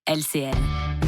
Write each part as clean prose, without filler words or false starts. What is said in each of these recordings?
LCL,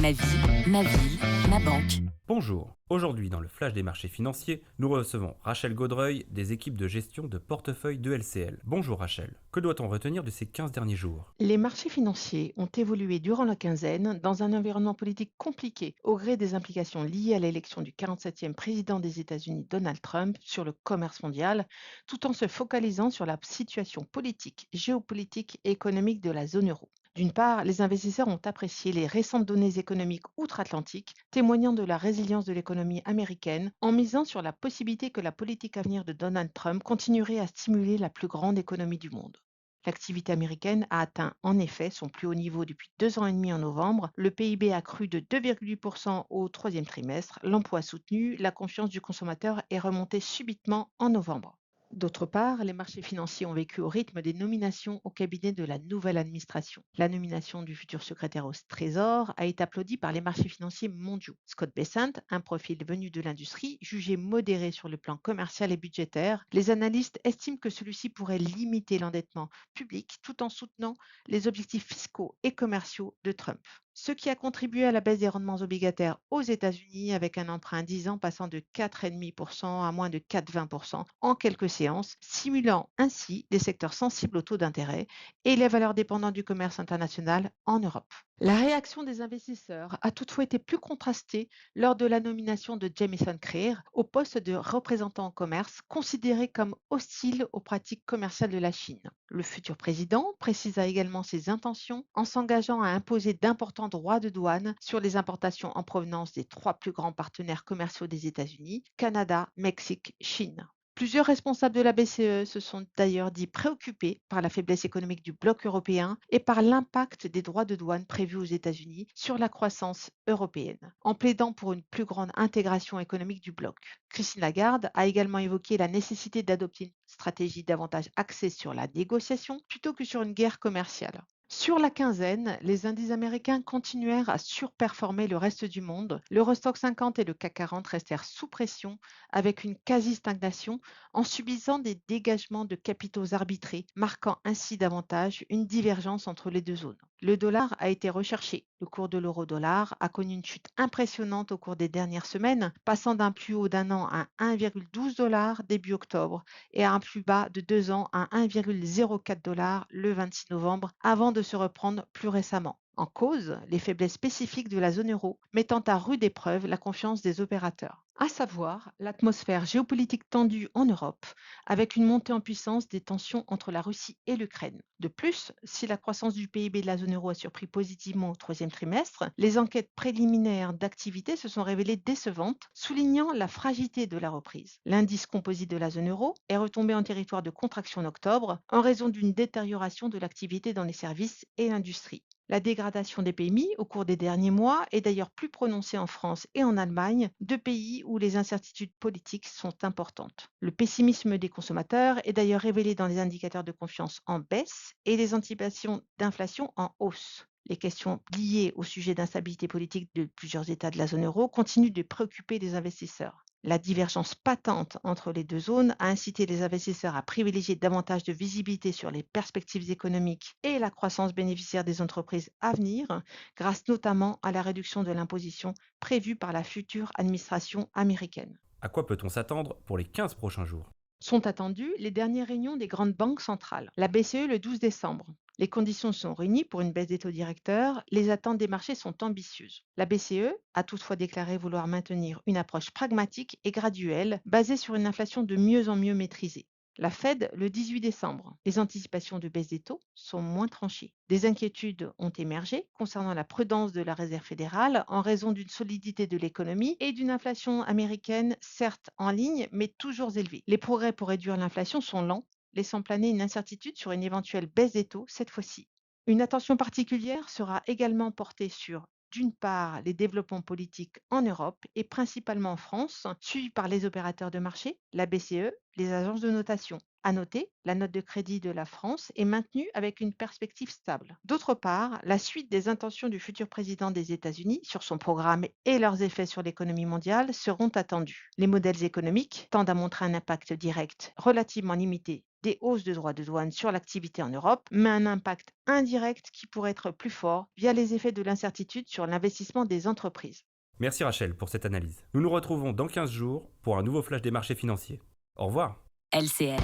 ma vie, ma ville, ma banque. Bonjour, aujourd'hui dans le Flash des marchés financiers, nous recevons Rachel Gaudreuil des équipes de gestion de portefeuille de LCL. Bonjour Rachel, que doit-on retenir de ces 15 derniers jours? Les marchés financiers ont évolué durant la quinzaine dans un environnement politique compliqué au gré des implications liées à l'élection du 47e président des États-Unis Donald Trump sur le commerce mondial, tout en se focalisant sur la situation politique, géopolitique et économique de la zone euro. D'une part, les investisseurs ont apprécié les récentes données économiques outre-Atlantique, témoignant de la résilience de l'économie américaine, en misant sur la possibilité que la politique à venir de Donald Trump continuerait à stimuler la plus grande économie du monde. L'activité américaine a atteint en effet son plus haut niveau depuis 2 ans et demi en novembre. Le PIB a cru de 2,8% au troisième trimestre. L'emploi soutenu, la confiance du consommateur est remontée subitement en novembre. D'autre part, les marchés financiers ont vécu au rythme des nominations au cabinet de la nouvelle administration. La nomination du futur secrétaire au Trésor a été applaudie par les marchés financiers mondiaux. Scott Bessent, un profil venu de l'industrie, jugé modéré sur le plan commercial et budgétaire, les analystes estiment que celui-ci pourrait limiter l'endettement public tout en soutenant les objectifs fiscaux et commerciaux de Trump. Ce qui a contribué à la baisse des rendements obligataires aux États-Unis avec un emprunt à 10 ans passant de 4,5% à moins de 4,20% en quelques séances, simulant ainsi des secteurs sensibles au taux d'intérêt et les valeurs dépendantes du commerce international en Europe. La réaction des investisseurs a toutefois été plus contrastée lors de la nomination de Jamieson Creer au poste de représentant en commerce, considéré comme hostile aux pratiques commerciales de la Chine. Le futur président précisa également ses intentions en s'engageant à imposer d'importants droits de douane sur les importations en provenance des trois plus grands partenaires commerciaux des États-Unis, Canada, Mexique, Chine. Plusieurs responsables de la BCE se sont d'ailleurs dit préoccupés par la faiblesse économique du bloc européen et par l'impact des droits de douane prévus aux États-Unis sur la croissance européenne, en plaidant pour une plus grande intégration économique du bloc. Christine Lagarde a également évoqué la nécessité d'adopter une stratégie davantage axée sur la négociation plutôt que sur une guerre commerciale. Sur la quinzaine, les indices américains continuèrent à surperformer le reste du monde. L'Eurostoxx 50 et le CAC 40 restèrent sous pression avec une quasi-stagnation en subissant des dégagements de capitaux arbitrés, marquant ainsi davantage une divergence entre les deux zones. Le dollar a été recherché. Le cours de l'euro-dollar a connu une chute impressionnante au cours des dernières semaines, passant d'un plus haut d'un an à 1,12 $ début octobre et à un plus bas de 2 ans à 1,04 $ le 26 novembre, avant de se reprendre plus récemment. En cause, les faiblesses spécifiques de la zone euro, mettant à rude épreuve la confiance des opérateurs. À savoir l'atmosphère géopolitique tendue en Europe, avec une montée en puissance des tensions entre la Russie et l'Ukraine. De plus, si la croissance du PIB de la zone euro a surpris positivement au troisième trimestre, les enquêtes préliminaires d'activité se sont révélées décevantes, soulignant la fragilité de la reprise. L'indice composite de la zone euro est retombé en territoire de contraction en octobre en raison d'une détérioration de l'activité dans les services et l'industrie. La dégradation des PMI au cours des derniers mois est d'ailleurs plus prononcée en France et en Allemagne, deux pays où les incertitudes politiques sont importantes. Le pessimisme des consommateurs est d'ailleurs révélé dans les indicateurs de confiance en baisse et les anticipations d'inflation en hausse. Les questions liées au sujet d'instabilité politique de plusieurs États de la zone euro continuent de préoccuper les investisseurs. La divergence patente entre les deux zones a incité les investisseurs à privilégier davantage de visibilité sur les perspectives économiques et la croissance bénéficiaire des entreprises à venir, grâce notamment à la réduction de l'imposition prévue par la future administration américaine. À quoi peut-on s'attendre pour les 15 prochains jours? Sont attendues les dernières réunions des grandes banques centrales. La BCE le 12 décembre. Les conditions sont réunies pour une baisse des taux directeurs. Les attentes des marchés sont ambitieuses. La BCE a toutefois déclaré vouloir maintenir une approche pragmatique et graduelle basée sur une inflation de mieux en mieux maîtrisée. La Fed le 18 décembre. Les anticipations de baisse des taux sont moins tranchées. Des inquiétudes ont émergé concernant la prudence de la Réserve fédérale en raison d'une solidité de l'économie et d'une inflation américaine certes en ligne mais toujours élevée. Les progrès pour réduire l'inflation sont lents, laissant planer une incertitude sur une éventuelle baisse des taux cette fois-ci. Une attention particulière sera également portée sur d'une part, les développements politiques en Europe et principalement en France, suivis par les opérateurs de marché, la BCE, les agences de notation. À noter, la note de crédit de la France est maintenue avec une perspective stable. D'autre part, la suite des intentions du futur président des États-Unis sur son programme et leurs effets sur l'économie mondiale seront attendus. Les modèles économiques tendent à montrer un impact direct relativement limité des hausses de droits de douane sur l'activité en Europe, mais un impact indirect qui pourrait être plus fort via les effets de l'incertitude sur l'investissement des entreprises. Merci Rachel pour cette analyse. Nous nous retrouvons dans 15 jours pour un nouveau flash des marchés financiers. Au revoir. LCL,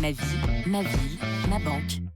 ma vie, ma ville, ma banque.